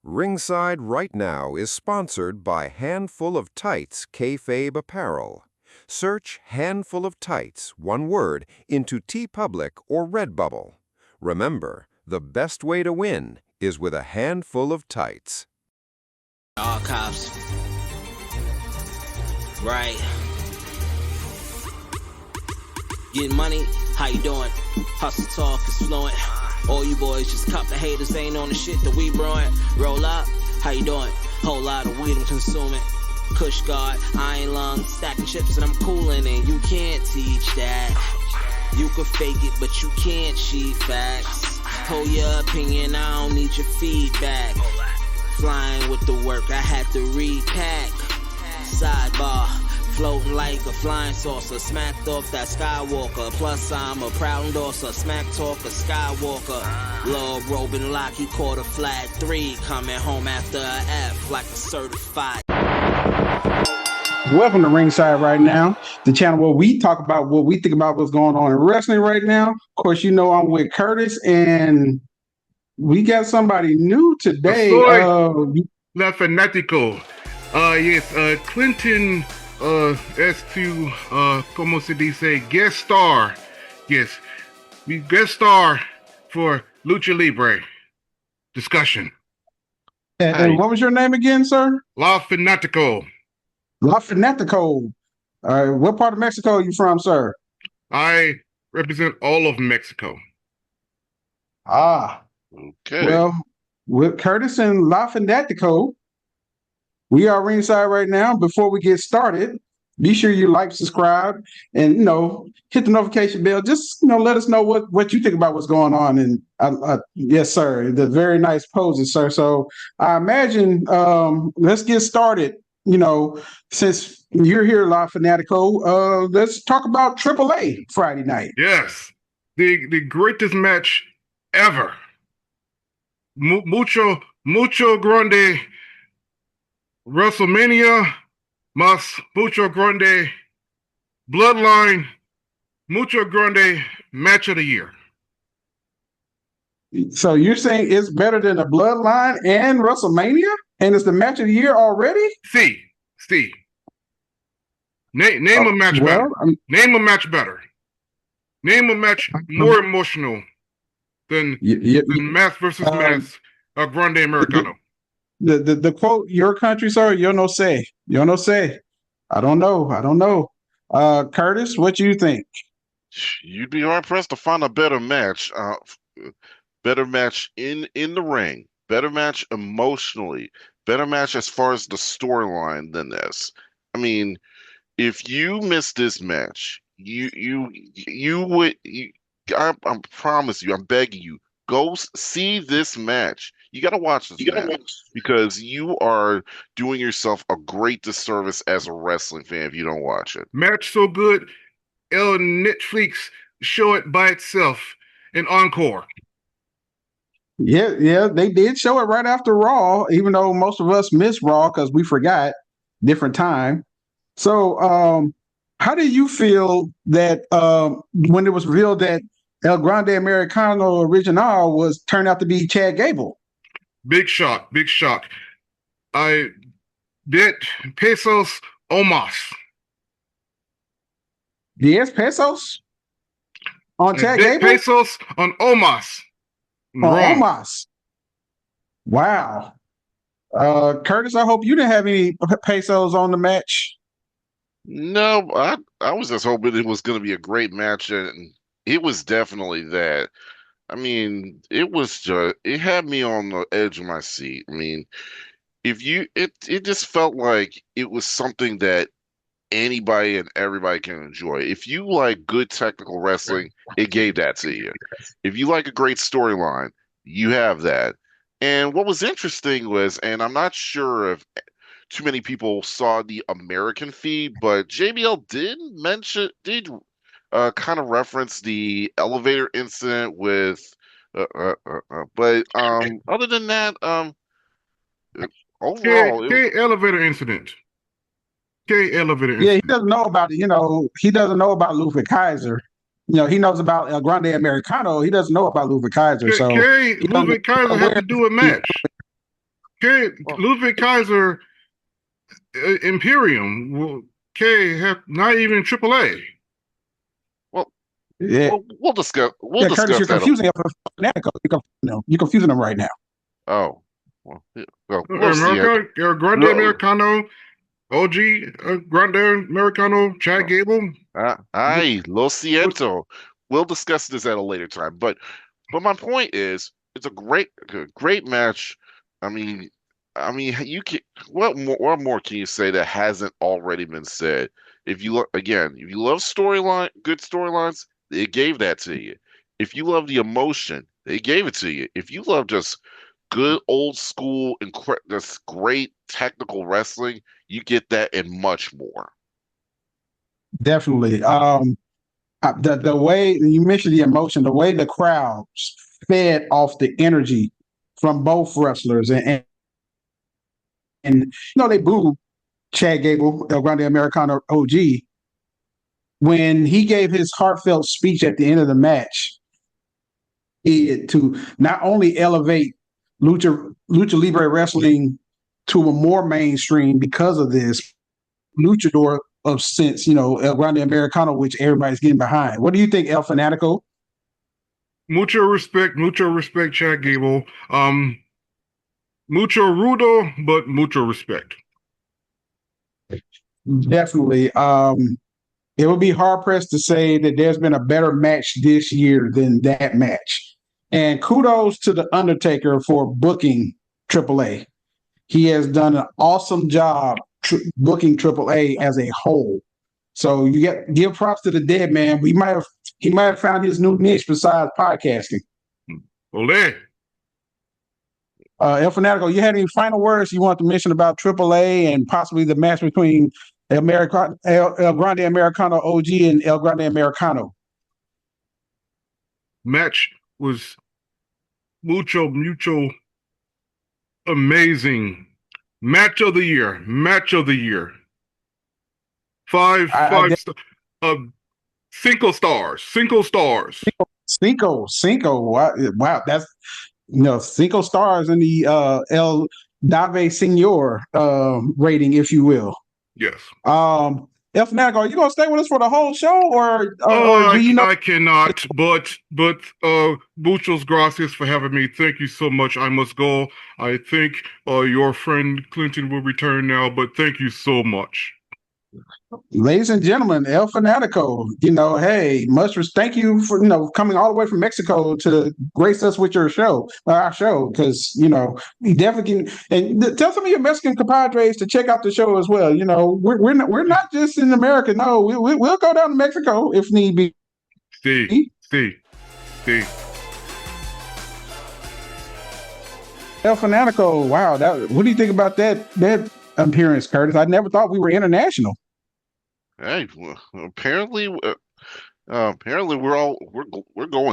Ringside Right Now is sponsored by Handful of Tights Kayfabe Apparel. Search Handful of Tights, one word, into TeePublic or Redbubble. Remember, the best way to win is with a handful of tights. Archives. Right. Getting money, how you doing? Hustle talk is fluent. All you boys just cop the haters, they ain't on the shit that we brewing. Roll up, how you doing? Whole lot of weed I'm consuming. Kush guard, iron lungs, stacking chips and I'm cooling. And you can't teach that. You can fake it, but you can't cheat facts. Hold your opinion, I don't need your feedback. Flying with the work, I had to repack. Sidebar, floating like a flying saucer, smacked off that Skywalker. Plus I'm a proud endorser, smack talker, Skywalker. Love Robin Lock, he caught a flag 3, coming home after a F like a certified. Welcome to Ringside Right Now, the channel where we talk about what we think about what's going on in wrestling right now. Of course, you know I'm with Curtis, and we got somebody new today. La Fanático. Yes, Clinton, as to, como se dice, guest star. Yes, we guest star for Lucha Libre discussion. And what was your name again, sir? La Fanático. La Fanatico. All right, what part of Mexico are you from, sir? I represent all of Mexico. Ah, okay. Well, with Curtis and La Fanatico, we are Ringside Right Now. Before we get started, be sure you like, subscribe, and hit the notification bell. Just let us know what you think about what's going on. And yes, sir, the very nice poses, sir. So I imagine let's get started. Since you're here, La Fanatico, let's talk about AAA Friday night. Yes, the greatest match ever. Mucho grande WrestleMania, mas mucho grande Bloodline, mucho grande match of the year. So you're saying it's better than the Bloodline and WrestleMania, and it's the match of the year already? See. Name a match better. Name a match better. Name a match more emotional than Mass versus Mass, Grande Americano. The quote, your country, sir, yo no sé. I don't know. Curtis, what do you think? You'd be hard pressed to find a better match. Better match in the ring. Better match emotionally. Better match as far as the storyline than this. I mean, if you miss this match, I promise you, I'm begging you, go see this match. You got to watch this match because you are doing yourself a great disservice as a wrestling fan if you don't watch it. Match so good, Netflix show it by itself in Encore. Yeah, they did show it right after Raw, even though most of us missed Raw because we forgot different time. So, how do you feel that when it was revealed that El Grande Americano Original turned out to be Chad Gable? Big shock. I did pesos o más. 10 pesos on Chad Gable? Pesos on Omos. On Omos. Wow. Curtis, I hope you didn't have any pesos on the match. No, I was just hoping it was going to be a great match, and it was definitely that. I mean, it had me on the edge of my seat. I mean, it just felt like it was something that anybody and everybody can enjoy. If you like good technical wrestling, it gave that to you. If you like a great storyline, you have that. And what was interesting was, and I'm not sure if too many people saw the American feed, but JBL did kind of reference the elevator incident with, but other than that, overall, elevator incident. Yeah, he doesn't know about it. He doesn't know about Ludwig Kaiser. He knows about El Grande Americano. He doesn't know about Ludwig Kaiser. So Ludwig Kaiser had to do a match. Ludwig Kaiser, Imperium, not even AAA. Well, yeah. we'll discuss. Curtis, you're confusing Fanatico. You're confusing them right now. Oh, well, America, Grande Americano, OG, Grande Americano, Chad Gable. Lo siento. We'll discuss this at a later time. But my point is, it's a great match. I mean, you can. What more can you say that hasn't already been said? If you love good storylines, they gave that to you. If you love the emotion, they gave it to you. If you love just good old school and this great technical wrestling, you get that and much more. Definitely. The way you mentioned the emotion, the way the crowds fed off the energy from both wrestlers, and they booed Chad Gable, El Grande Americano OG, when he gave his heartfelt speech at the end of the match, to not only elevate lucha libre wrestling to a more mainstream because of this luchador of sense, El Grande Americano, which everybody's getting behind. What do you think, El Fanatico? Mucho respect, Chad Gable. Mucho rudo, but mucho respect. Definitely. It would be hard pressed to say that there's been a better match this year than that match. And kudos to the Undertaker for booking AAA. He has done an awesome job booking AAA as a whole. So you give props to the dead man. He might have found his new niche besides podcasting. Ole. El Fanatico, you had any final words you want to mention about AAA and possibly the match between El Grande Americano OG and El Grande Americano? Match was mucho amazing. Match of the year. 5 cinco stars. Cinco. Wow, that's Cinco stars in the El Dave Senor rating, if you will. Yes. El Fanatico, are you gonna stay with us for the whole show, or do you know? I cannot. But muchas gracias for having me. Thank you so much. I must go. I think your friend Clinton will return now, but thank you so much. Ladies and gentlemen, El Fanatico, hey, thank you for coming all the way from Mexico to grace us with our show, because we definitely can. And tell some of your Mexican compadres to check out the show as well. We're not just in America. No, we'll go down to Mexico if need be. See. El Fanatico, wow, what do you think about that appearance, Curtis? I never thought we were international. Hey, well, apparently we're going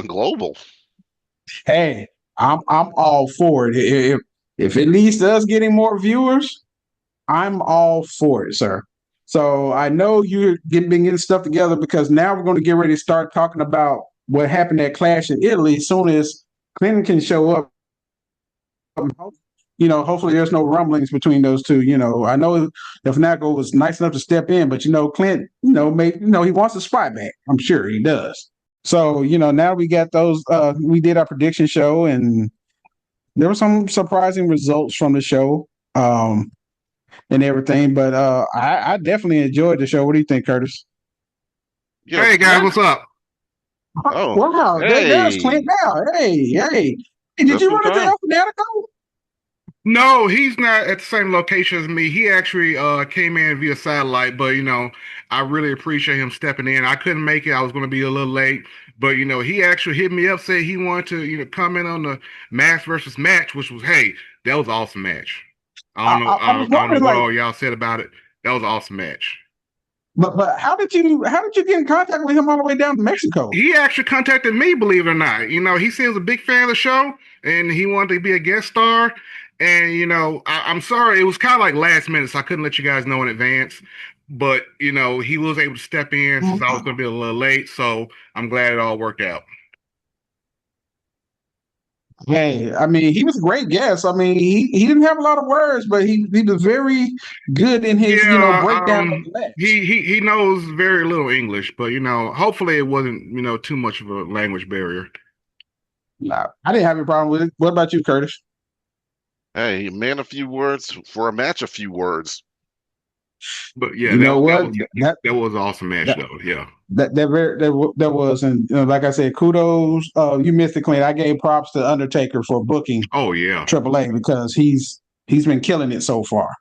global. Hey, I'm all for it. If it leads to us getting more viewers, I'm all for it, sir. So I know you're getting stuff together, because now we're going to get ready to start talking about what happened at Clash in Italy as soon as Clinton can show up. Hopefully there's no rumblings between those two. I know if Fanatico was nice enough to step in, but Clint, he wants the spot back. I'm sure he does. So, now we got those. We did our prediction show, and there were some surprising results from the show, and everything. But I definitely enjoyed the show. What do you think, Curtis? Yeah. Hey guys, what's up? Oh, wow! Hey. There's Clint now. Hey! Did you run into El Fanatico? No, he's not at the same location as me. He actually came in via satellite, but I really appreciate him stepping in. I couldn't make it. I was going to be a little late, but he actually hit me up, said he wanted to comment on the mask versus match, which was, hey, that was an awesome match. I don't know what all y'all said about it. That was an awesome match. But how did you get in contact with him all the way down to Mexico? He actually contacted me, believe it or not. He said he was a big fan of the show and he wanted to be a guest star. And I'm sorry, it was kind of like last minute, so I couldn't let you guys know in advance. But he was able to step in since I was going to be a little late. So I'm glad it all worked out. Hey, I mean, he was a great guest. I mean, he didn't have a lot of words, but he was very good in his, Yeah, breakdown of the match. he knows very little English, but hopefully it wasn't too much of a language barrier. Nah, I didn't have any problem with it. What about you, Curtis? Hey, man, a few words for a match, a few words. But yeah, You know what? that was an awesome match That though. Yeah. that was, and like I said, kudos. You missed it clean. I gave props to Undertaker for booking Oh yeah. AAA because he's been killing it so far.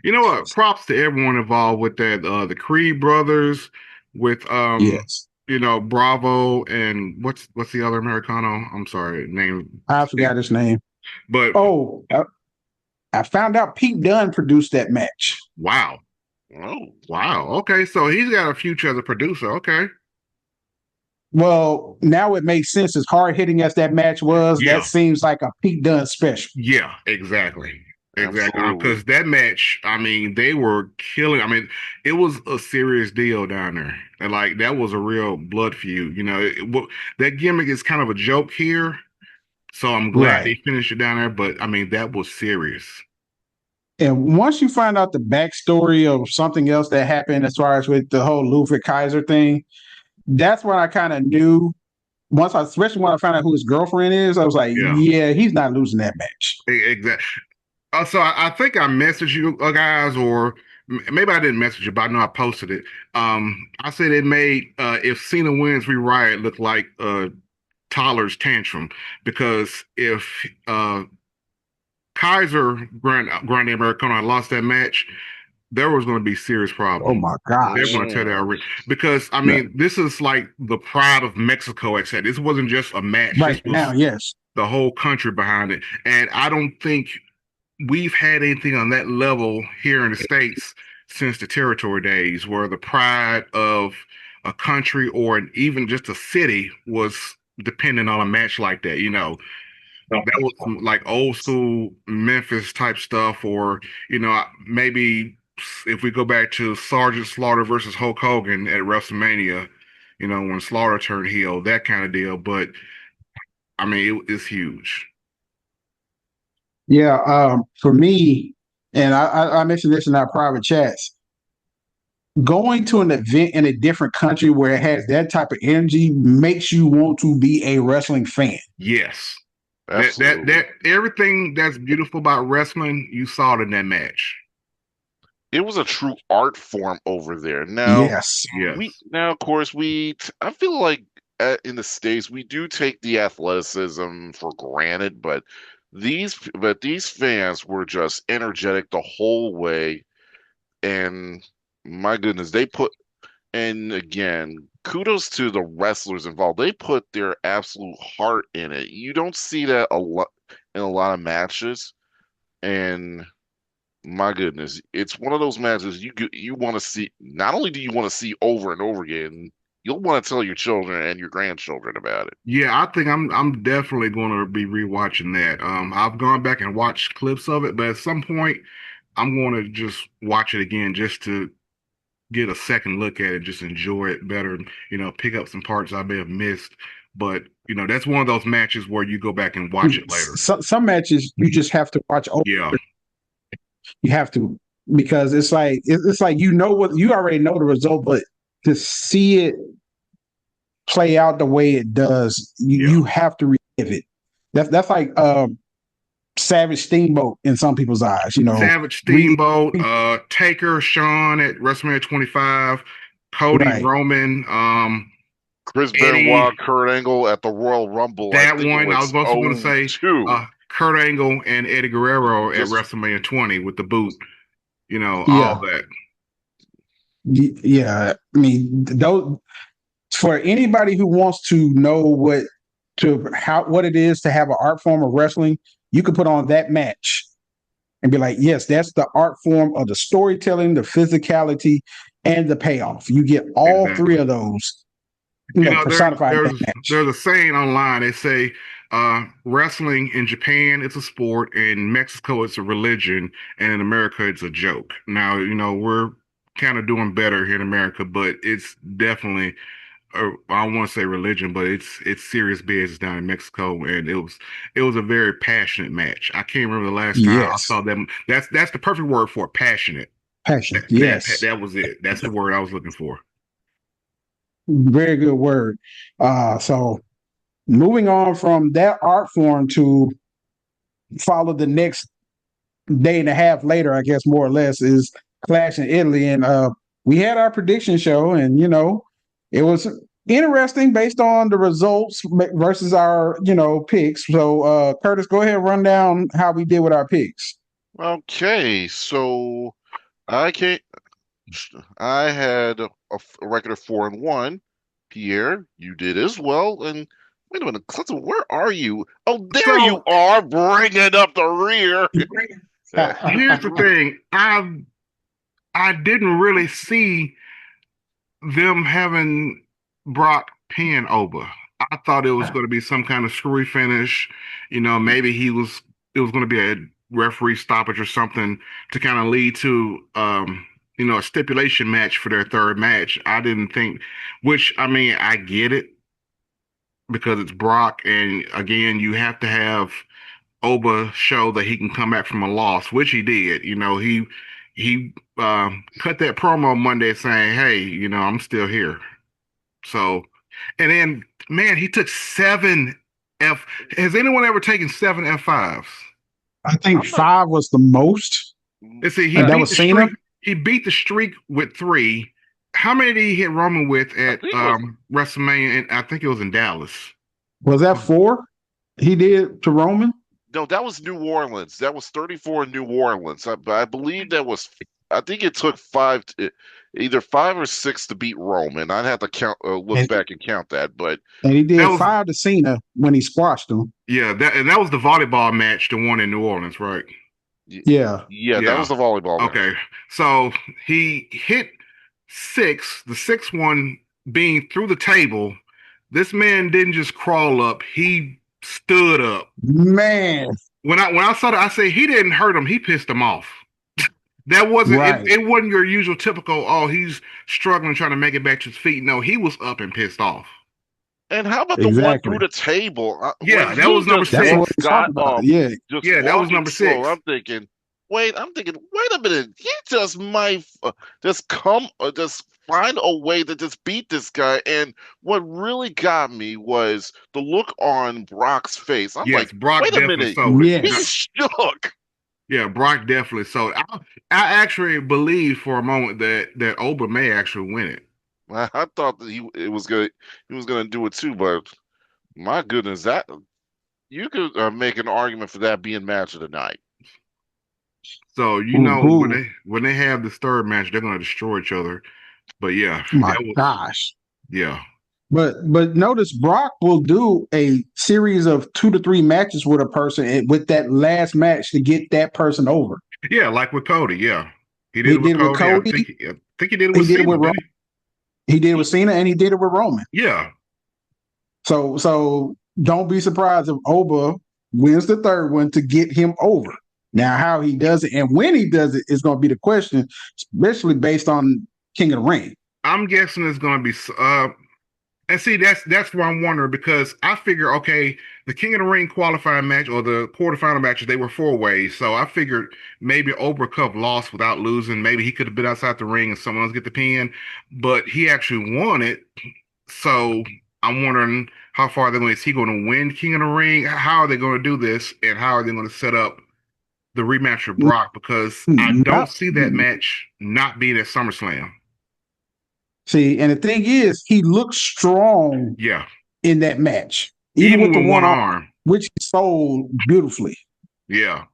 You know what? Props to everyone involved with that. The Creed brothers, with Yes, Bravo, and what's the other Americano? I'm sorry, name. I forgot his name. But Oh, I found out Pete Dunne produced that match. wow, Oh, wow. Okay, so he's got a future as a producer. Okay. Well, now it makes sense. As hard hitting as that match was, that Yeah. seems like a Pete Dunne special. Yeah. Exactly. Exactly. absolutely. Because that match, I mean, they were killing. I mean, it was a serious deal down there, and like that was a real blood feud. That gimmick is kind of a joke here. So I'm glad Right. they finished it down there, but I mean that was serious. And once you find out the backstory of something else that happened as far as with the whole Ludwig Kaiser thing, that's when I kind of knew. Especially when I found out who his girlfriend is, I was like, Yeah, yeah, he's not losing that match. exactly. So I think I messaged you guys, or maybe I didn't message you, but I know I posted it. I said it made if Cena wins, we riot look like Tyler's tantrum because if Kaiser Grande Americano had lost that match, there was going to be serious Oh problems. my They're gosh. going to tear that because I Yeah. mean this is like the pride of Mexico. Except this wasn't just a match. This Right now, was yes. the whole country behind it, and I don't think we've had anything on that level here in the States since the territory days, where the pride of a country or even just a city was dependent on a match like that. That was some, like old school Memphis type stuff, or maybe if we go back to Sergeant Slaughter versus Hulk Hogan at WrestleMania, when Slaughter turned heel, that kind of deal. But I mean, it's huge. Yeah. For me, and I mentioned this in our private chats, going to an event in a different country where it has that type of energy makes you want to be a wrestling fan. Yes, that Absolutely. everything that's beautiful about wrestling, you saw it in that match. It was a true art form over there. Yes. Yes, Now, of course, I feel like in the States, we do take the athleticism for granted, but these fans were just energetic the whole way. And my goodness, and again, kudos to the wrestlers involved. They put their absolute heart in it. You don't see that a lot in a lot of matches. And my goodness, it's one of those matches you want to see. Not only do you want to see over and over again, you'll want to tell your children and your grandchildren about it. yeah, I think I'm definitely going to be rewatching that. I've gone back and watched clips of it, but at some point, I'm going to just watch it again just to get a second look at it, just enjoy it better, pick up some parts I may have missed. But that's one of those matches where you go back and watch it later. Some matches you just have to watch over. Yeah, You have to, because it's like what you already know the result, but to see it play out the way it does, yeah. you have to relive it. That's like Savage Steamboat in some people's eyes. Savage Re Steamboat, Taker, Shawn at WrestleMania 25, Cody, right. Roman, Chris Eddie. Benoit, Kurt Angle at the Royal Rumble. I That think it one, I was was also going to say 02. Kurt Angle and Eddie Guerrero at Just WrestleMania 20 with the boot, all Yeah. that. Yeah. I mean, those, for anybody who wants to know what it is to have an art form of wrestling, you could put on that match and be like, yes, that's the art form of the storytelling, the physicality, and the payoff. You get all three Exactly. of those, There, personified in that there's match. a saying online. They say wrestling in Japan it's a sport, in Mexico it's a religion, and in America it's a joke. Now we're kind of doing better here in America, but it's definitely I don't want to say religion, but it's serious business down in Mexico, and it was a very passionate match. I can't remember the last time I Yes. saw them. That's the perfect word for it, passionate. Passion. That Yes. that was it. That's the word I was looking for. Very good word. So moving on from that art form to follow the next day and a half later, I guess more or less, is Clash in Italy. And we had our prediction show, and it was interesting based on the results versus our picks. So Curtis, go ahead and run down how we did with our picks. Okay, so I can't. I had a record of 4-1. Pierre, you did as well. And wait a minute, Clinton, where are you? Oh, there you So are, bringing up the rear. here's the thing. I didn't really see them having Brock pin over. I thought it was going to be some kind of screwy finish. Maybe it was going to be a referee stoppage or something to kind of lead to a stipulation match for their third match. I didn't think, which I mean, I get it because it's Brock, and again, you have to have Oba show that he can come back from a loss, which he did. He cut that promo Monday saying, "Hey, I'm still here." So, and then man, he took seven F. Has anyone ever taken seven F5s? I think I'm not. 5 was the most. Let's see. He And that beat was the Cena. streak. He beat the streak with 3. How many did he hit Roman with I at think it was. WrestleMania? And I think it was in Dallas. Was that 4? He did to Roman. No, that was New Orleans. That was 34 in New Orleans. I believe that was. I think it took either 5 or 6 to beat Roman. I'd have to look And, back and count that, but and he That did was 5 to Cena when he squashed him. yeah. That was the volleyball match, the one in New Orleans, right? Yeah. yeah, that Yeah. was the volleyball match. Okay. So he hit 6, the sixth one being through the table. This man didn't just crawl up, he stood up. Man. When I saw that, I say he didn't hurt him, he pissed him off. That wasn't it, Right. it wasn't your usual typical, oh, he's struggling trying to make it back to his feet. No, he was up and pissed off. And how about the one Exactly. through the table when Yeah, that he was number just That's what six. we're talking got about. up, Yeah. just Yeah, that was walking number slow? 6. Wait a minute. He just might just come, just find a way to just beat this guy. And what really got me was the look on Brock's face. I'm Yes, like, Brock wait a definitely minute, sold it. he's Yes. shook. Yeah, Brock definitely sold it. I actually believed for a moment that Oba may actually win it. I thought that he was gonna do it too, but my goodness, that you could make an argument for that being match of the night. So Ooh. when they have this third match, they're gonna destroy each other. But yeah, My that was gosh. yeah. But notice Brock will do a series of 2 to 3 matches with a person with that last match to get that person over. Yeah, like with Cody, yeah. He did He it with did it with Cody. Cody. I think he did it He with did it Cena, with did He did it with Cena, and he did it with Roman. he? Yeah. So don't be surprised if Oba wins the third one to get him over. Now, how he does it and when he does it is going to be the question, especially based on King of the Ring. I'm guessing it's gonna be and see, that's what I'm wondering because I figure, okay, the King of the Ring qualifying match or the quarterfinal matches, they were 4 ways. So I figured maybe Oberkup lost without losing. Maybe he could have been outside the ring and someone else get the pin, but he actually won it. So I'm wondering how far they're going. Is he going to win King of the Ring? How are they going to do this, and how are they going to set up the rematch with Brock? Because I don't Not, see that match not being at SummerSlam. see, and the thing is, he looked strong Yeah, in that match, even even with the with one one arm, arm. which he sold beautifully. Yeah,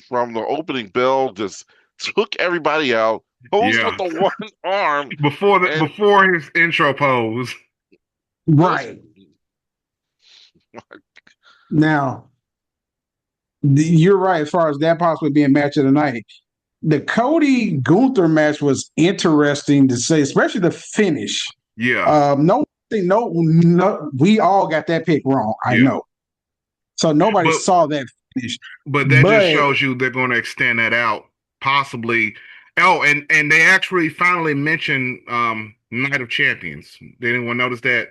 From the opening bell, just took everybody out, posed with yeah. the one arm, and Before his intro pose. just Right. Now, you're right as far as that possibly being match of the night. The Cody Gunther match was interesting to say, especially the finish. Yeah, No, we all got that pick wrong. I yeah. know. So nobody But saw that finish. that just But shows you they're going to extend that out, possibly. Oh, and they actually finally mentioned Night of Champions. Did anyone notice that?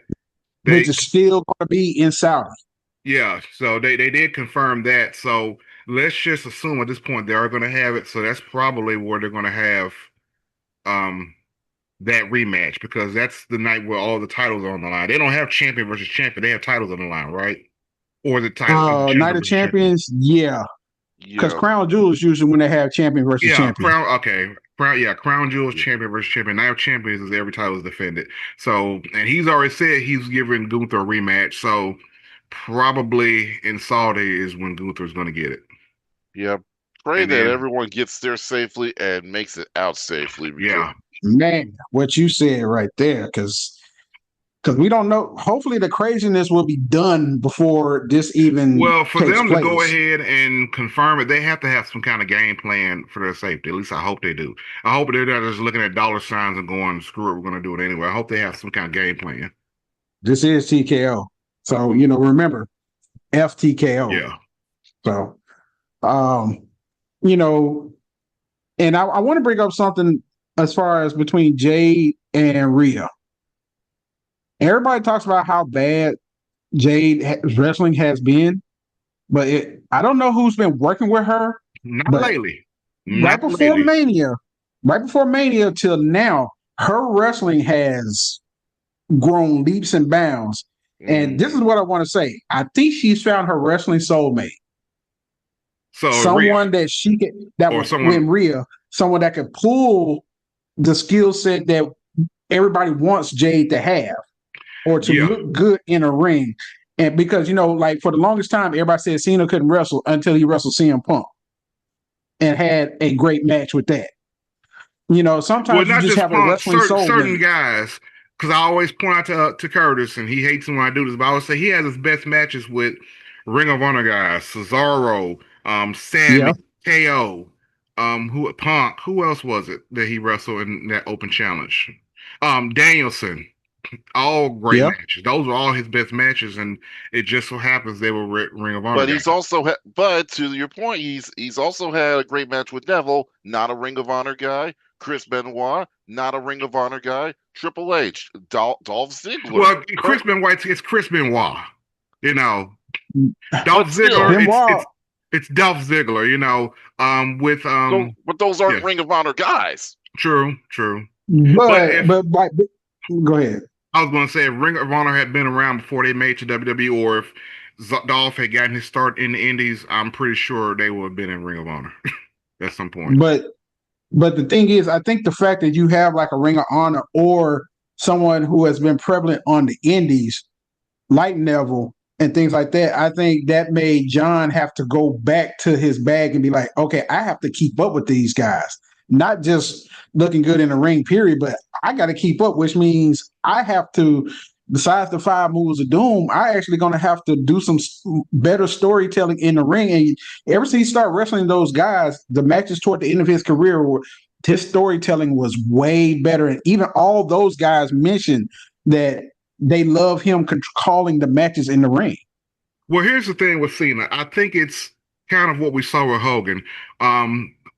which They is still going to be in Saudi. Yeah, so they did confirm that. So let's just assume at this point they are going to have it. So that's probably where they're going to have um that rematch because that's the night where all the titles are on the line. They don't have champion versus champion. They have titles on the line, right? Or the title Night champion of versus champion. Champions, yeah, because Yeah, Crown Jewel is usually when they have champion versus Yeah, champion. Crown. Okay, Crown. Yeah, Crown Jewels yeah, champion versus champion. Night of Champions is every title is defended. So, and he's already said he's giving Gunther a rematch. So, probably in Saudi is when Gunther's going to get it. yeah. Pray And that then, everyone gets there safely and makes it out safely because yeah. Man, what you said right there, because we don't know. Hopefully, the craziness will be done before this even Well, for takes them to go place. ahead and confirm it, they have to have some kind of game plan for their safety. At least I hope they do. I hope they're not just looking at dollar signs and going, screw it, we're going to do it anyway. I hope they have some kind of game plan. This is TKO, so remember FTKO. Yeah. So, um, you know, and I want to bring up something as far as between Jade and Rhea. Everybody talks about how bad wrestling has been, but I don't know who's been working with her, Not but lately. right Not before lately. Mania, right before Mania till now, her wrestling has grown leaps and bounds. And this is mm, what I want to say. I think she's found her wrestling soulmate. So, Rhea, Someone that she can that or will win someone, Rhea, someone that could pull the skill set that everybody wants Jade to have or to yeah. look good in a ring. And because, like for the longest time, everybody said Cena couldn't wrestle until he wrestled CM Punk and had a great match with that. Well, Sometimes you not just just have a Punk, wrestling certain soulmate. guys. Because I always point out to Curtis, and he hates when I do this, but I always say he has his best matches with Ring of Honor guys, Cesaro, Sammy, Yeah, KO, who Punk, who else was it that he wrestled in that open challenge? Danielson, all great yeah. matches. Those were all his best matches, and it just so happens they were Ring of Honor but guys. but to your point, he's also had a great match with Neville, not a Ring of Honor guy. Chris Benoit, not a Ring of Honor guy. Triple H, Dolph Ziggler, Well, Chris Benoit, it's Chris Benoit, you know. but Dolph Ziggler, still, Benoit, it's Dolph Ziggler, with but those aren't yeah, Ring of Honor guys. true. But but if but like, go ahead. I was going to say if Ring of Honor had been around before they made to WWE, or if Dolph had gotten his start in the Indies, I'm pretty sure they would have been in Ring of Honor at some point. But the thing is, I think the fact that you have like a Ring of Honor or someone who has been prevalent on the Indies, like Neville and things like that, I think that made John have to go back to his bag and be like, okay, I have to keep up with these guys, not just looking good in the ring, period, but I got to keep up, which means I have to. Besides the 5 moves of doom, I actually going to have to do some better storytelling in the ring. And ever since he started wrestling those guys, the matches toward the end of his career, his storytelling was way better. And even all those guys mentioned that they love him calling the matches in the ring. Well, here's the thing with Cena. I think it's kind of what we saw with Hogan.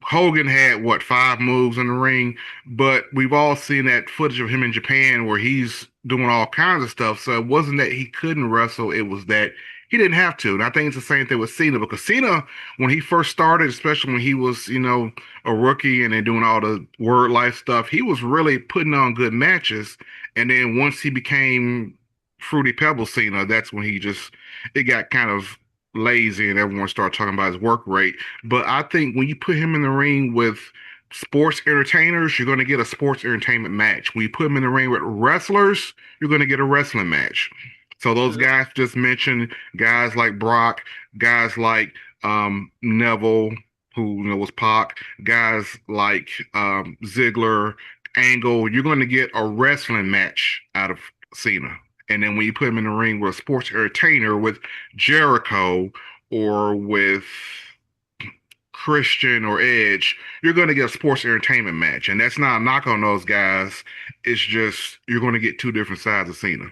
Hogan had what 5 moves in the ring, but we've all seen that footage of him in Japan where he's doing all kinds of stuff. So it wasn't that he couldn't wrestle; it was that he didn't have to. And I think it's the same thing with Cena because Cena, when he first started, especially when he was a rookie and then doing all the word life stuff, he was really putting on good matches. And then once he became Fruity Pebble Cena, that's when it got kind of lazy and everyone started talking about his work rate. But I think when you put him in the ring with sports entertainers, you're going to get a sports entertainment match. When you put him in the ring with wrestlers, you're going to get a wrestling match. So those guys just mentioned, guys like Brock, guys like Neville, who was Pac, guys like Ziggler, Angle, you're going to get a wrestling match out of Cena. And then when you put him in the ring with a sports entertainer with Jericho or with Christian or Edge, you're going to get a sports entertainment match. And that's not a knock on those guys. It's just you're going to get two different sides of Cena.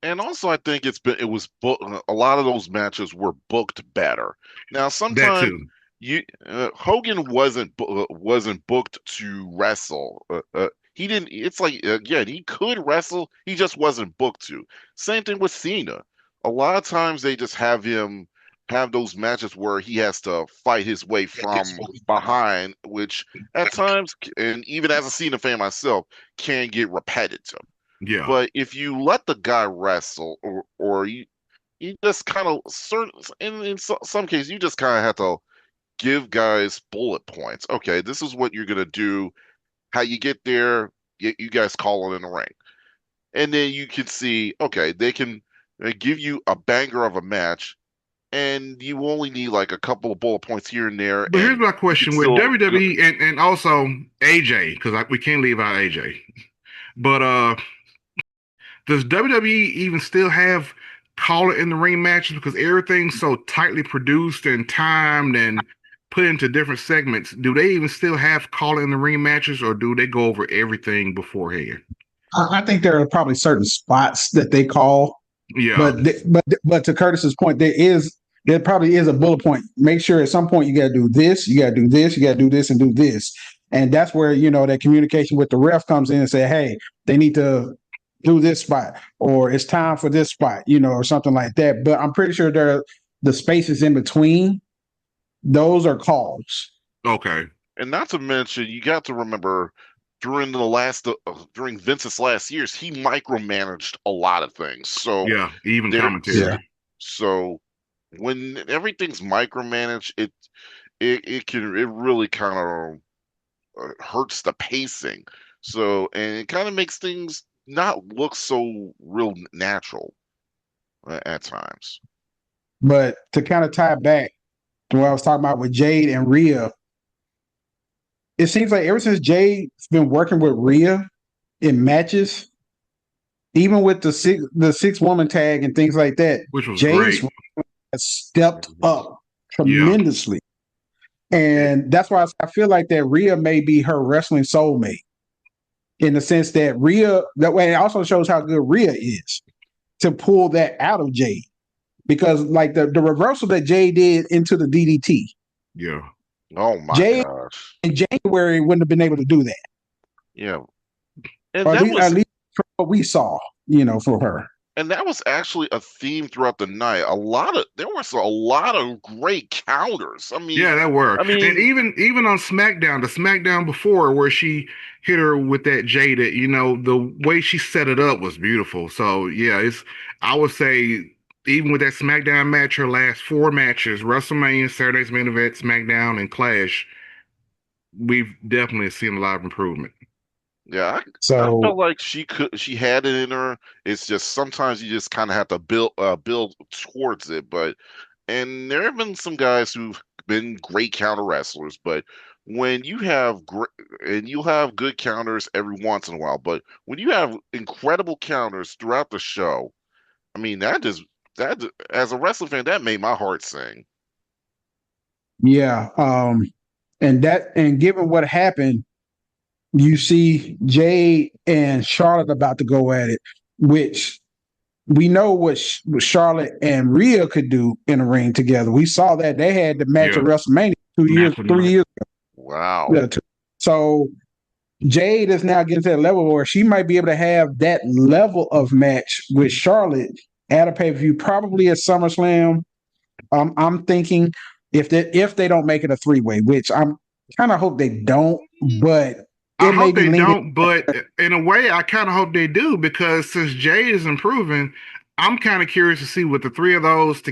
And also, I think it was booked. A lot of those matches were booked better. Now, That sometimes too. Hogan wasn't booked to wrestle. He didn't. It's like again, he could wrestle. He just wasn't booked to. Same thing with Cena. A lot of times they just have him have those matches where he has to fight his way from behind, which at times, and even as a Cena fan myself, can get repetitive. Yeah. But if you let the guy wrestle, or you just kind of certain in some cases you just kind of have to give guys bullet points. Okay, this is what you're gonna do. How you get there, you guys call it in the ring, and then you can see. Okay, they can give you a banger of a match, and you only need like a couple of bullet points here and there, But here's and my you can question with still. WWE and also AJ, because we can't leave out AJ. But does WWE even still have call it in the ring matches because everything's so tightly produced and timed and put into different segments? Do they even still have call it in the ring matches, or do they go over everything beforehand? I think there are probably certain spots that they call, Yeah. but to Curtis's point, there probably is a bullet point. Make sure at some point you got to do this, you got to do this, you got to do this, and do this, and that's where that communication with the ref comes in and say, hey, they need to do this spot, or it's time for this spot, or something like that. But I'm pretty sure the spaces in between those are calls. Okay. And not to mention, you got to remember during Vince's last years, he micromanaged a lot of things. So Yeah. Even there, Yeah. commentary. so when everything's micromanaged, it really kind of hurts the pacing. So and it kind of makes things not look so real natural at times. But to kind of tie back to what I was talking about with Jade and Rhea, it seems like ever since Jade's been working with Rhea in matches, even with the six woman tag and things like that, Which was Jade's great. has stepped up Yeah. tremendously. And that's why I feel like that Rhea may be her wrestling soulmate in the sense that that way it also shows how good Rhea is to pull that out of Jade. Because like the reversal that Jade did into the DDT, Yeah. Oh my Jade gosh. in January wouldn't have been able to do that. Yeah. And Or that at was least from what we saw, for her. And that was actually a theme throughout the night. There was a lot of great counters. Yeah, that were. I And mean, even on SmackDown, the SmackDown before where she hit her with that Jada, the way she set it up was beautiful. So yeah, I would say even with that SmackDown match, her last four matches, WrestleMania, Saturday's Main Event, SmackDown, and Clash, we've definitely seen a lot of improvement. yeah, I So felt like she had it in her. It's just sometimes you just kind of have to build towards it. And there have been some guys who've been great counter wrestlers, but when you have great and you'll have good counters every once in a while, but when you have incredible counters throughout the show, I mean that as a wrestling fan, that made my heart sing. yeah, and given what happened, you see Jade and Charlotte about to go at it, which we know what Charlotte and Rhea could do in a ring together. We saw that they had the match at Yeah, WrestleMania match of the 3 night. years Wow. ago. So Jade is now getting to that level where she might be able to have that level of match with Charlotte at a pay-per-view, probably at SummerSlam. I'm thinking if they don't make it a three-way, which I'm kind of hope they don't, but I it may hope be they leaning. don't, but in a way, I kind of hope they do because since Jade is improving, I'm kind of curious to see what the three of those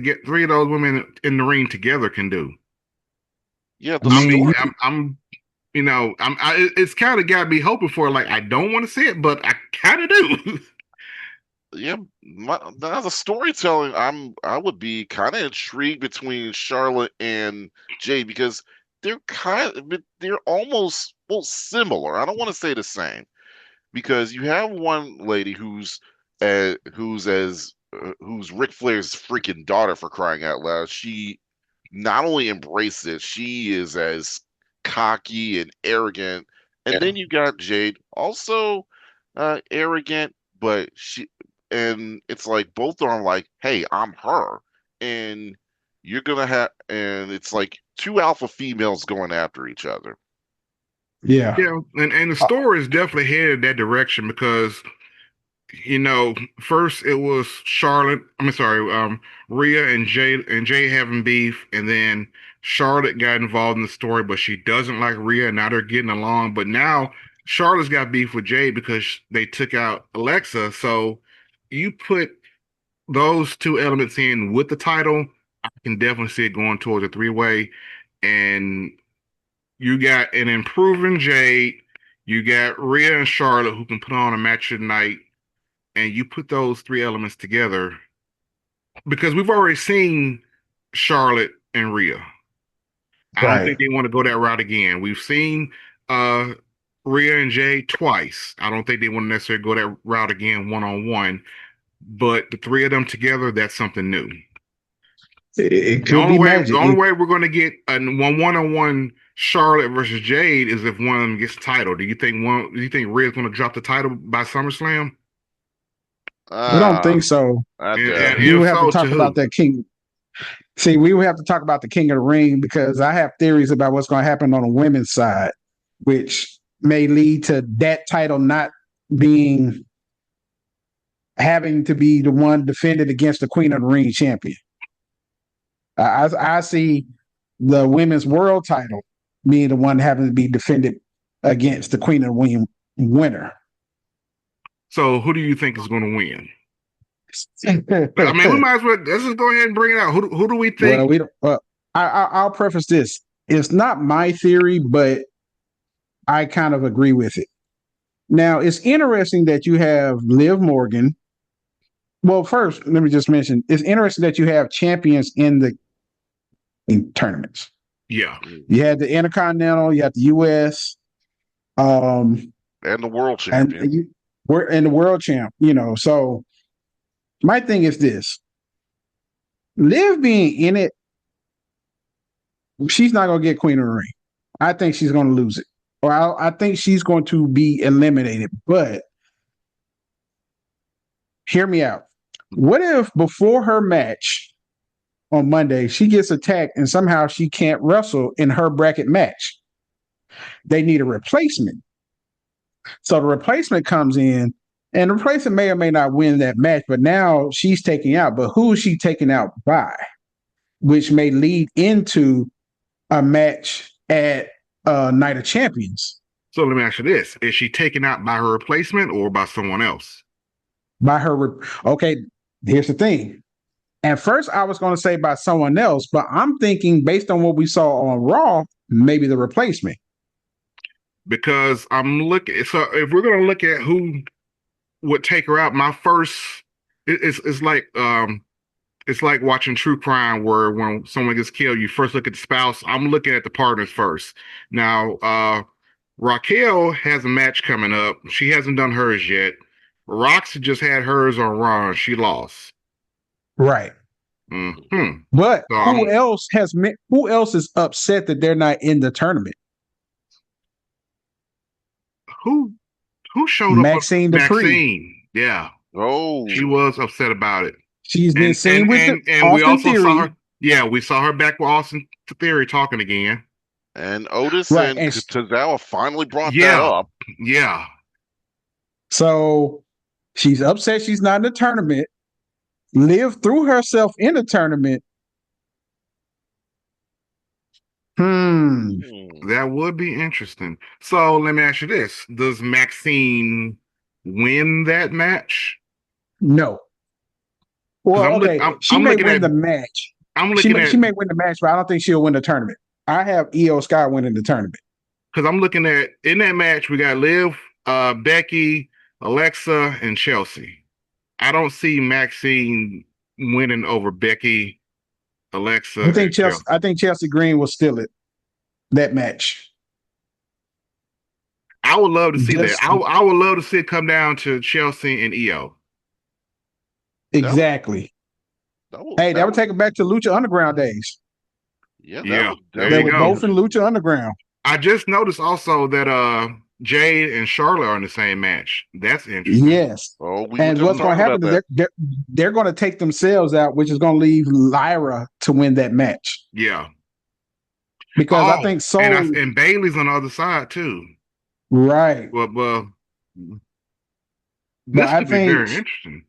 women in the ring together can do. Yeah, I the I mean, story. mean, it's kind of got me hoping for. Like, I don't want to see it, but I kind of do. Yeah, now the storytelling, I would be kind of intrigued between Charlotte and Jay because they're almost well similar. I don't want to say the same because you have one lady who's Ric Flair's freaking daughter for crying out loud. She not only embraced it, she is as cocky and arrogant. And then you got Jade, also arrogant, but it's like both are like, hey, I'm her. And and it's like two alpha females going after each other. Yeah. Yeah, and the story is definitely headed that direction because first it was Charlotte. I'm sorry, Rhea and Jay having beef, and then Charlotte got involved in the story, but she doesn't like Rhea. And now they're getting along, but now Charlotte's got beef with Jay because they took out Alexa. So you put those two elements in with the title, I can definitely see it going towards a three-way. And you got an improving Jade, you got Rhea and Charlotte who can put on a match of the night, and you put those three elements together because we've already seen Charlotte and Rhea. I don't Right. think they want to go that route again. We've seen uh Rhea and Jay twice. I don't think they want to necessarily go that route again one-on-one. But the three of them together, that's something new. It The could only be way, magic. the only way we're going to get a one-on-one Charlotte versus Jade is if one of them gets the title. Do you think Rhea's going to drop the title by SummerSlam? I don't think so. I And, doubt and it. We if would have to so, to talk about who? that king. See, we would have to talk about the King of the Ring because I have theories about what's going to happen on the women's side, which may lead to that title not being having to be the one defended against the Queen of the Ring champion. I see the women's world title being the one having to be defended against the Queen of the Ring winner. So who do you think is going to win? I mean, we might as well let's just go ahead and bring it out. Who do we think? Well, we don't. I'll preface this. It's not my theory, but I kind of agree with it. Now, it's interesting that you have Liv Morgan. Well, first, let me just mention it's interesting that you have champions in the tournaments. Yeah, You had the Intercontinental, you had the US, And the world champion. and we're in the world champ. So my thing is this: Liv being in it, she's not going to get Queen of the Ring. I think she's going to lose it, or I think she's going to be eliminated. But hear me out. What if before her match on Monday, she gets attacked and somehow she can't wrestle in her bracket match? They need a replacement. So the replacement comes in, and the replacement may or may not win that match, but now she's taking out. But who is she taking out by? Which may lead into a match at Night of Champions. So let me ask you this: is she taken out by her replacement or by someone else? By her. Okay, here's the thing. At first, I was going to say by someone else, but I'm thinking based on what we saw on Raw, maybe the replacement. Because I'm looking. So if we're going to look at who would take her out, my first it's like watching true crime where when someone gets killed, you first look at the spouse. I'm looking at the partners first. Now, Raquel has a match coming up. She hasn't done hers yet. Roxy just had hers on Raw. She lost. Right. Mm-hmm. But who else is upset that they're not in the tournament? Who showed Maxine up? Dupree. Maxine. Yeah. Oh, She was upset about it. She's been seen with and we also Theory. saw her. Yeah, we saw her back with Austin Theory talking again. and Otis Right, and and Tozawa finally brought that Yeah. up. Yeah. So she's upset she's not in the tournament. Liv threw herself in the tournament. That would be interesting. So let me ask you this: does Maxine win that match? No. 'Cause Well, I'm okay. look- She I'm may looking win at- the match. I'm She looking at she may win the match, but I don't think she'll win the tournament. I have Io Sky winning the tournament. because I'm looking at in that match we got Liv, Becky, Alexa, and Chelsea. I don't see Maxine winning over Becky, Alexa. I think and Chelsea. I think Chelsea Green will steal it. That match. I would love to see that. Just- I would love to see it come down to Chelsea and Io. Exactly. That would take it back to Lucha Underground days. Yeah, Yeah, there They you were go. both in Lucha Underground. I just noticed also that Jade and Charlotte are in the same match. That's interesting. Yes. Oh, we And were what's just going to talking happen about is they're going to take themselves out, which is going to leave Lyra to win that match. Yeah. because I think and Bailey's on the other side too. right. Well, But this I could be think very interesting.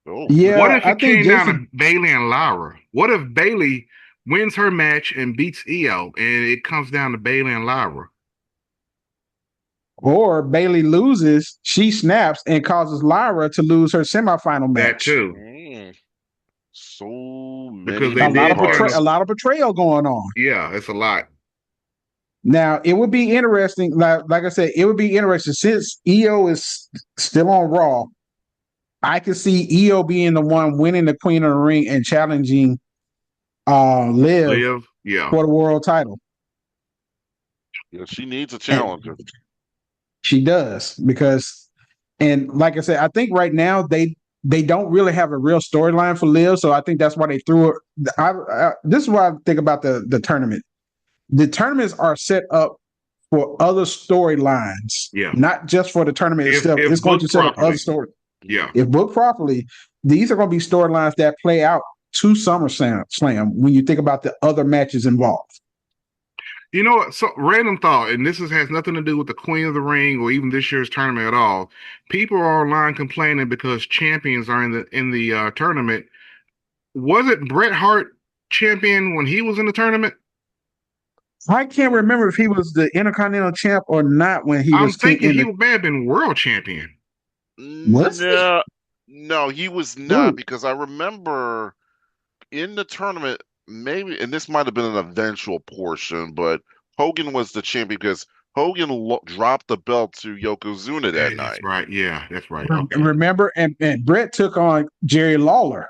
Oh, What yeah, if I it think came down Jason to Bailey and Lyra? What if Bailey wins her match and beats Io, and it comes down to Bailey and Lyra? or Bailey loses, she snaps and causes Lyra to lose her semifinal That match. too, so because many they moving did kind parts. A lot of betrayal going on. Yeah, it's a lot. Now it would be interesting, like I said, it would be interesting since Io is still on Raw. I could see Io being the one winning the Queen of the Ring and challenging Liv Liv, yeah. for the world title. Yeah, she needs a And challenger. she does because, and like I said, I think right now they don't really have a real storyline for Liv, so I think that's why they threw her. This is what I think about the tournament. The tournaments are set up for other storylines, Yeah. not just for the tournament itself. If It's going to booked set up other properly. stories. Yeah. If booked properly, these are going to be storylines that play out to SummerSlam when you think about the other matches involved. You know what? So random thought, and this has nothing to do with the Queen of the Ring or even this year's tournament at all. People are online complaining because champions are in the tournament. Was it Bret Hart champion when he was in the tournament? I can't remember if he was the Intercontinental champ or not when he I'm was thinking in he the. may have been world champion. Was he? No, he was not Ooh. because I remember in the tournament, maybe, and this might have been an eventual portion, but Hogan was the champion because Hogan dropped the belt to Yokozuna that That's night. right. Yeah, that's right. Okay. Remember, and Bret took on Jerry Lawler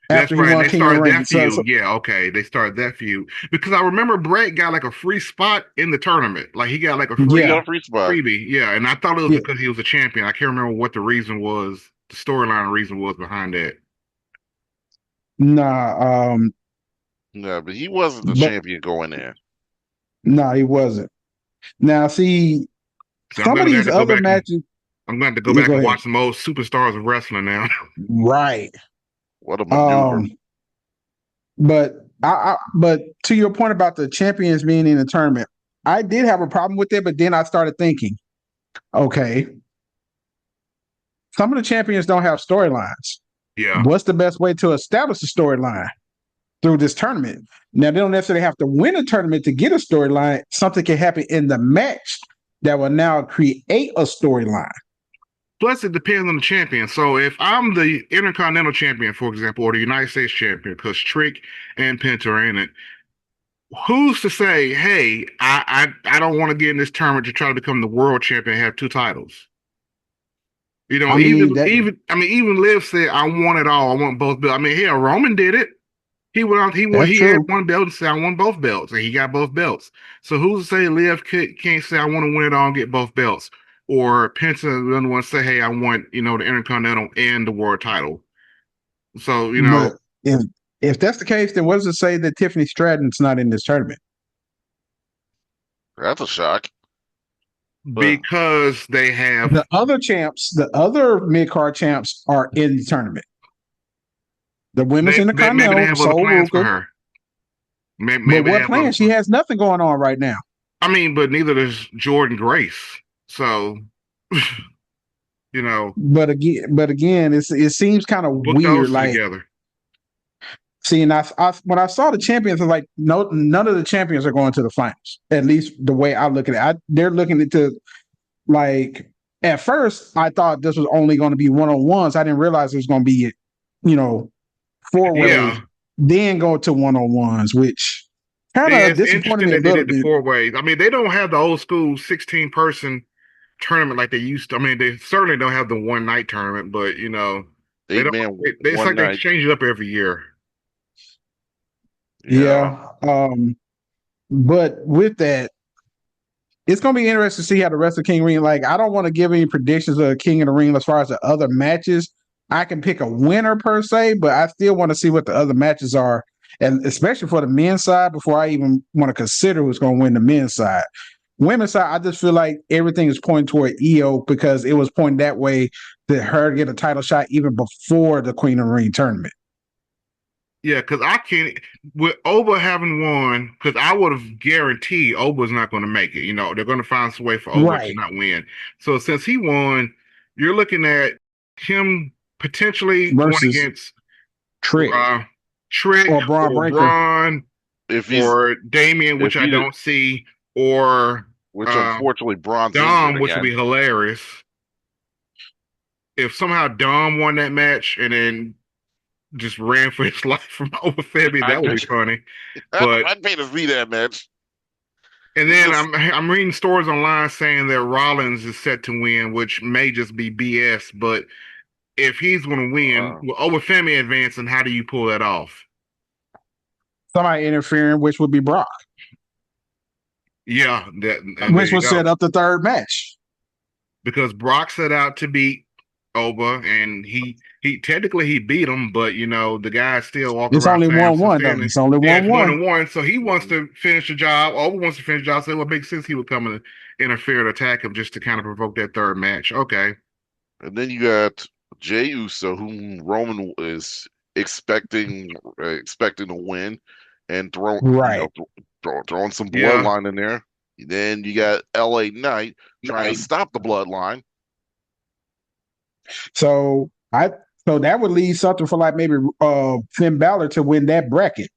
That's after he right. And won they King of the started Ring. that feud. Yeah, okay. They started that feud because I remember Bret got like a free spot in the tournament. Like he got like a He free got yeah, a free spot. freebie. Yeah, and I thought it was yeah. because he was a champion. I can't remember what the reason was. The storyline reason was behind that. Nah, No, but he wasn't the but champion going in. no, he wasn't. Now, see, So I'm some of gonna have these to go other back and matches. I'm going to go Yeah, back go and ahead. watch some old superstars of wrestling now. Right. What a maneuver. But but to your point about the champions being in the tournament, I did have a problem with it, but then I started thinking, okay, some of the champions don't have storylines. Yeah. What's the best way to establish a storyline through this tournament? Now they don't necessarily have to win a tournament to get a storyline. Something can happen in the match that will now create a storyline. Plus, it depends on the champion. So if I'm the Intercontinental Champion, for example, or the United States Champion, because Trick and Penta are in it, who's to say, hey, I don't want to get in this tournament to try to become the world champion and have two titles? You know, I mean that even Liv said, I want it all. I want both belts. I mean, hell, Roman did it. that's He had true. one belt and said, I want both belts, and he got both belts. So who's to say Liv can't say, I want to win it all and get both belts? Or Penta doesn't want to say, hey, I want, the Intercontinental and the world title. So, But if that's the case, then what does it say that Tiffany Stratton's not in this tournament? That's a shock. because they have The other champs, the other mid card champs are in the tournament. The women's maybe they Intercontinental, have other Sol plans for Ruka. her. Maybe But they what have plan? other She has nothing going on right now. I mean, but neither does Jordan Grace. So, But again, it seems kind of book weird. those two Like, together. see, and when I saw the champions, I was like, no, none of the champions are going to the finals. At least the way I look at it, they're looking into like. At first, I thought this was only going to be one-on-ones. I didn't realize it was going to be, four way, Yeah. then go to one-on-ones, which kind Yeah, of it's disappointed interesting me a that they little did the bit. 4 ways. I mean, they don't have the old school 16-person tournament like they used to. I mean, they certainly don't have the one night tournament, but they don't. 8-man It's one like they night. change it up every year. Yeah. But with that, it's going to be interesting to see how the rest of King of the Ring. Like, I don't want to give any predictions of King of the Ring as far as the other matches. I can pick a winner per se, but I still want to see what the other matches are, and especially for the men's side before I even want to consider who's going to win the men's side. Women's side, I just feel like everything is pointing toward Io because it was pointing that way to her get a title shot even before the Queen of the Ring tournament. Yeah, because I can't with Oba having won, because I would have guaranteed Oba's not going to make it. They're going to find some way for Oba to Right. not win. So since he won, you're looking at him potentially going Versus against Trick uh, Trick or Braun or Breaker. Braun If he's or Damien, if which I he don't see, or which uh, unfortunately Braun's injured Dom, which would be again. hilarious. If somehow Dom won that match and then just ran for his life from Overfemi, that I'd would pay, be funny. But I'd pay to see that match. and It's then just I'm reading stories online saying that Rollins is set to win, which may just be BS. But if he's going to win, with Overfemi advancing, how do you pull that off? Somebody interfering, which would be Brock, Yeah, and there which you would go. set up the third match. Because Brock set out to beat Oba, and he technically he beat him, but the guy still walk It's around only saying I'm 1-1 though. suspended. It's only Yeah, it's 1-1. 1-1. So he wants to finish the job. Oba wants to finish the job. So it would make sense he would come and interfere and attack him just to kind of provoke that third match. Okay. and then you got Jey Uso, whom Roman is expecting to win, and Right. throwing some Yeah. bloodline in there. Then you got LA Knight trying to stop the bloodline. So that would leave something for like maybe Finn Balor to win that bracket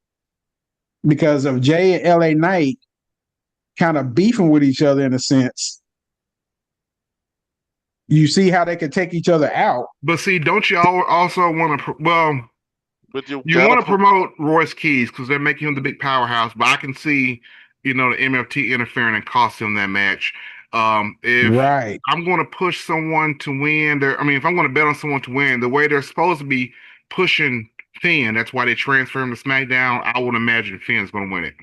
because of Jay and LA Knight kind of beefing with each other in a sense. You see how they can take each other out. But see, don't you also want to? Well, But you you gotta want to put promote Royce Keys because they're making him the big powerhouse. But I can see, the MFT interfering and cost him that match. If Right. I'm going to push someone to win, if I'm going to bet on someone to win, the way they're supposed to be pushing Finn, that's why they transfer him to SmackDown. I would imagine Finn's going to win it.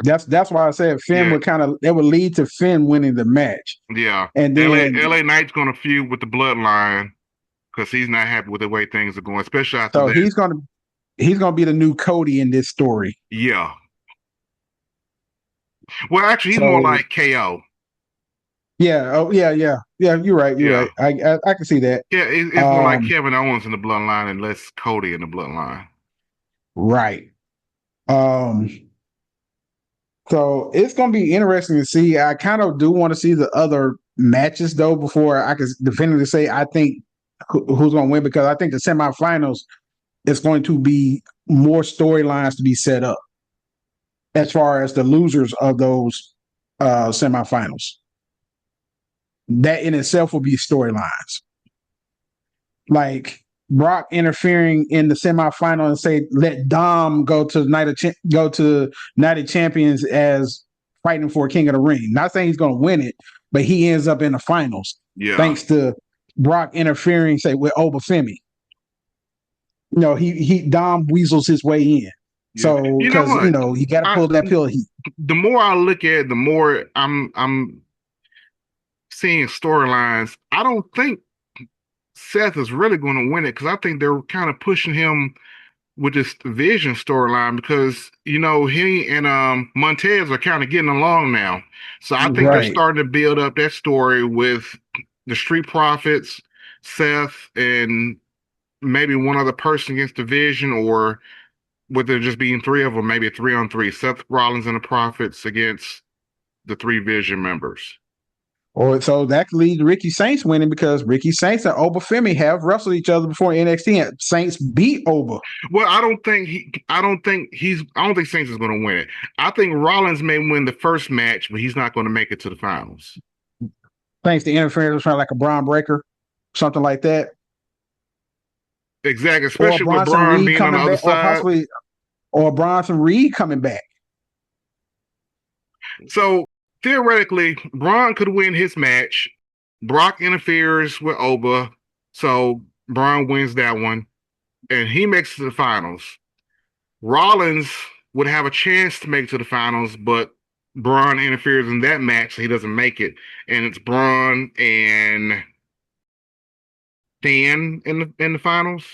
That's why I said Finn Yeah. it would lead to Finn winning the match. Yeah. And then LA Knight's going to feud with the Bloodline because he's not happy with the way things are going, especially after so that. he's gonna be the new Cody in this story. Yeah. Well, actually, he's So more like KO. yeah, oh yeah. You're right. Yeah. I can see that. Yeah, it's more like Kevin Owens in the Bloodline and less Cody in the Bloodline. Right. So it's going to be interesting to see. I kind of do want to see the other matches though before I can definitively say I think who's going to win, because I think the semifinals is going to be more storylines to be set up as far as the losers of those semifinals. That in itself will be storylines. Like Brock interfering in the semifinal and say let Dom go to Night of Champions as fighting for King of the Ring. Not saying he's going to win it, but he ends up in the finals. Yeah. Thanks to Brock interfering, say with Obafemi. He Dom weasels his way in. Yeah. So because you got to pull that pill heat. The more I look at it, the more I'm seeing storylines. I don't think Seth is really going to win it because I think they're kind of pushing him with this Vision storyline because he and Montez are kind of getting along now. So I think they're starting to build up that story with the Street Profits, Seth, and maybe one other person against the Vision, or with there just being three of them, maybe a 3-on-3. Seth Rollins and the Profits against the three Vision members. Or so that could lead to Ricky Saints winning because Ricky Saints and Obafemi have wrestled each other before in NXT, and Saints beat Oba. Well, I don't think Saints is going to win it. I think Rollins may win the first match, but he's not going to make it to the finals. Thanks to interference from like a Braun Breaker, something like that. Exactly, especially with Braun being on the other side. Or Bronson Reed coming back. So theoretically, Braun could win his match. Brock interferes with Oba, so Braun wins that one, and he makes it to the finals. Rollins would have a chance to make it to the finals, but Braun interferes in that match, so he doesn't make it. And it's Braun and Finn in the finals.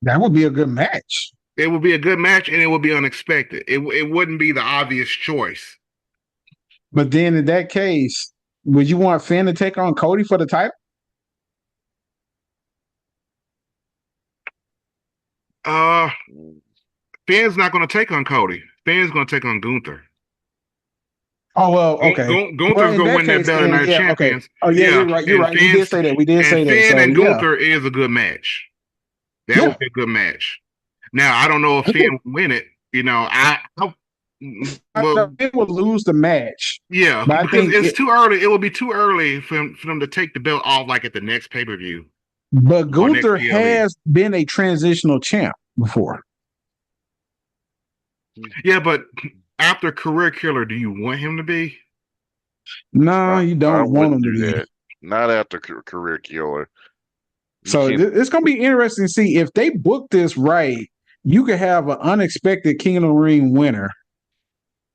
That would be a good match. It would be a good match, and it would be unexpected. It wouldn't be the obvious choice. But then in that case, would you want Finn to take on Cody for the title? Uh, Finn's not going to take on Cody. Finn's going to take on Gunther. Oh well, okay. Well, Gunther's in going to that win that case, belt of then Night of yeah, okay. Champions. Oh yeah, Yeah, you're right. You're and right. We did say that. We did say that. Finn So and yeah, Gunther is a good match. That yeah. would be a good match. Now I don't know if I Finn think will win it. You know, well, Finn will lose the match, yeah, but I because think it's too early. It will be too early for them to take the belt off like at the next pay per view but or next Gunther PLE. has been a transitional champ before. Yeah, but after Career Killer, do you want him to be? No, I, you I don't want wouldn't him to do be. that. Not after career killer. You So can't. it's going to be interesting to see if they book this right. You could have an unexpected King of the Ring winner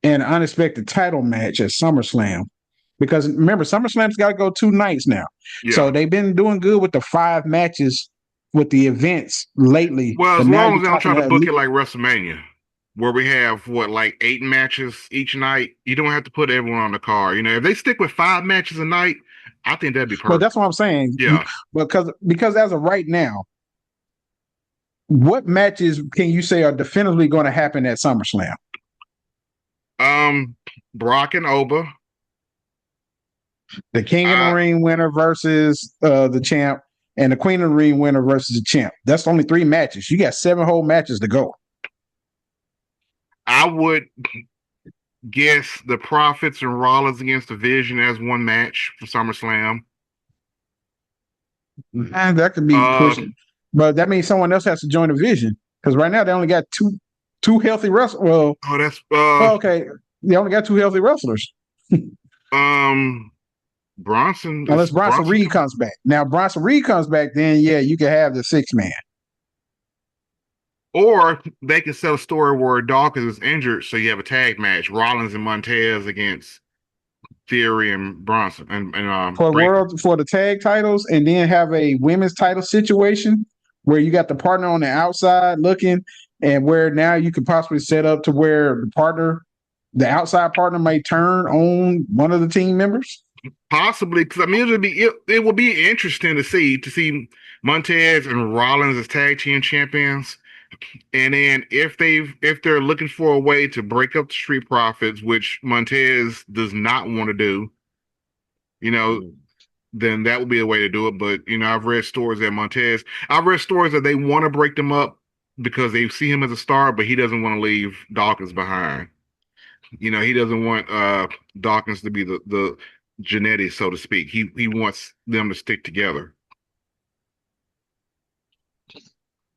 and an unexpected title match at SummerSlam. Because remember, SummerSlam's got to go 2 nights now. So Yeah. they've been doing good with the 5 matches with the events lately. Well, But as now long you're as they don't talking try to at book least, it like WrestleMania, where we have what like 8 matches each night, you don't have to put everyone on the card. You know, if they stick with 5 matches a night, I think that'd be but perfect. that's what I'm saying. Yeah. Because as of right now, what matches can you say are definitively going to happen at SummerSlam? Um, Brock and Oba. The King of the I Ring winner versus the champ, and the Queen of the Ring winner versus the champ. That's only 3 matches. You got 7 whole matches to go. I would guess the Profits and Rollins against the Vision as one match for SummerSlam. And that could be Uh, pushing, but that means someone else has to join the Vision because right now they only got two healthy wrestlers. Well, oh, that's okay, they only got 2 healthy wrestlers. um Bronson Unless is Bronson Bronson. Reed comes back. Now Bronson Reed comes back, then yeah, you can have the 6 man. Or they could sell a story where Dawkins is injured, so you have a tag match: Rollins and Montez against Theory and Bronson and Breaker. For the tag titles, and then have a women's title situation where you got the partner on the outside looking, and where now you could possibly set up to where the outside partner may turn on one of the team members. Possibly, because I mean it will be interesting to see Montez and Rollins as tag team champions. And then if they're looking for a way to break up the Street Profits, which Montez does not want to do, you know, then that would be a way to do it. But I've read stories that they want to break them up because they see him as a star, but he doesn't want to leave Dawkins behind. He doesn't want Dawkins to be the Genetti, so to speak. He wants them to stick together,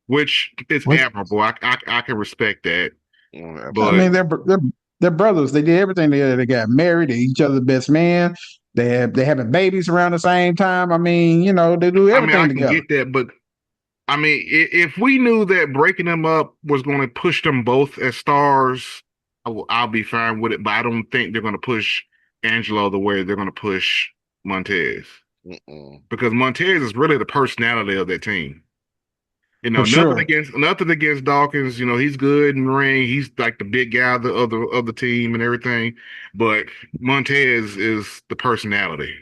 which is What admirable. I can respect that. I But mean, they're brothers. They did everything together. They got married. They each other's best man. They having babies around the same time. I mean, they do I mean, I everything can together. get that. But I mean, if we knew that breaking them up was going to push them both as stars, I'll be fine with it. But I don't think they're going to push Angelo the way they're going to push Montez, because Montez is really the personality of that team. For sure. Nothing against Dawkins. He's good in the ring. He's like the big guy of the team and everything. But Montez is the personality.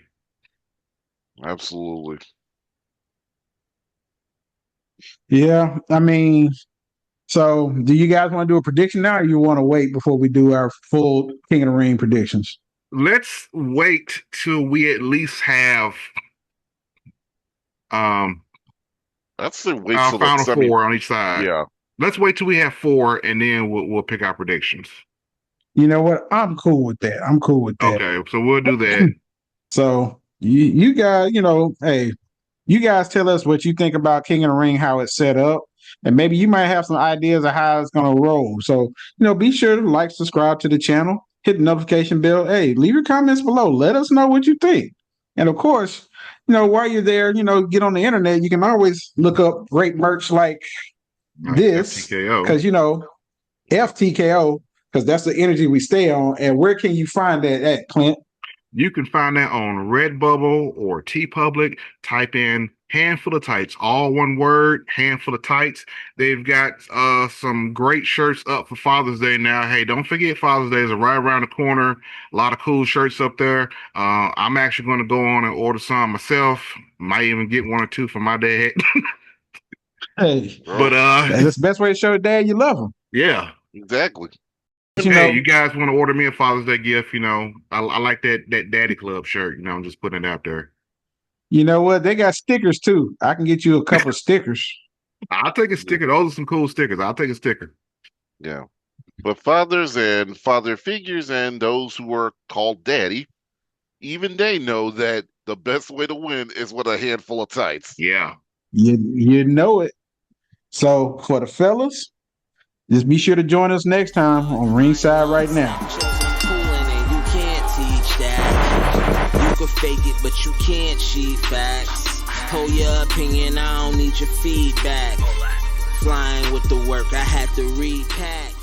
Absolutely. Yeah. I mean, so do you guys want to do a prediction now, or you want to wait before we do our full King of the Ring predictions? Let's wait till we at least have um I'd say wait our till the final semi. four on each side. Yeah. Let's wait till we have four, and then we'll pick our predictions. You know what? I'm cool with that. I'm cool with that. Okay, so we'll do that. So you guys, hey, you guys tell us what you think about King of the Ring, how it's set up, and maybe you might have some ideas of how it's going to roll. So, be sure to like, subscribe to the channel, hit the notification bell. Hey, leave your comments below. Let us know what you think. And of course, while you're there, get on the internet. You can always look up great merch like this FTKO. because, FTKO, because that's the energy we stay on. And where can you find that at, Clint? You can find that on Redbubble or TeePublic. Type in "handful of tights," all one word, handful of tights. They've got some great shirts up for Father's Day now. Hey, don't forget Father's Day is right around the corner. A lot of cool shirts up there. I'm actually going to go on and order some myself. Might even get one or two for my dad. Hey, But that's the best way to show your dad you love him. yeah. Exactly. You Hey, know, you guys want to order me a Father's Day gift? You know, I like that Daddy Club shirt. You know, I'm just putting it out there. you know what? They got stickers too. I can get you a couple of stickers. I'll take a sticker. Those are some cool stickers. I'll take a sticker. Yeah. But fathers and father figures and those who are called daddy, even they know that the best way to win is with a handful of tights. Yeah. You know it. So for the fellas, just be sure to join us next time on Ringside Right Now. You can't teach that. You can fake it, but you can't cheat facts. Hold your opinion, I don't need your feedback. Flying with the work, I had to repack.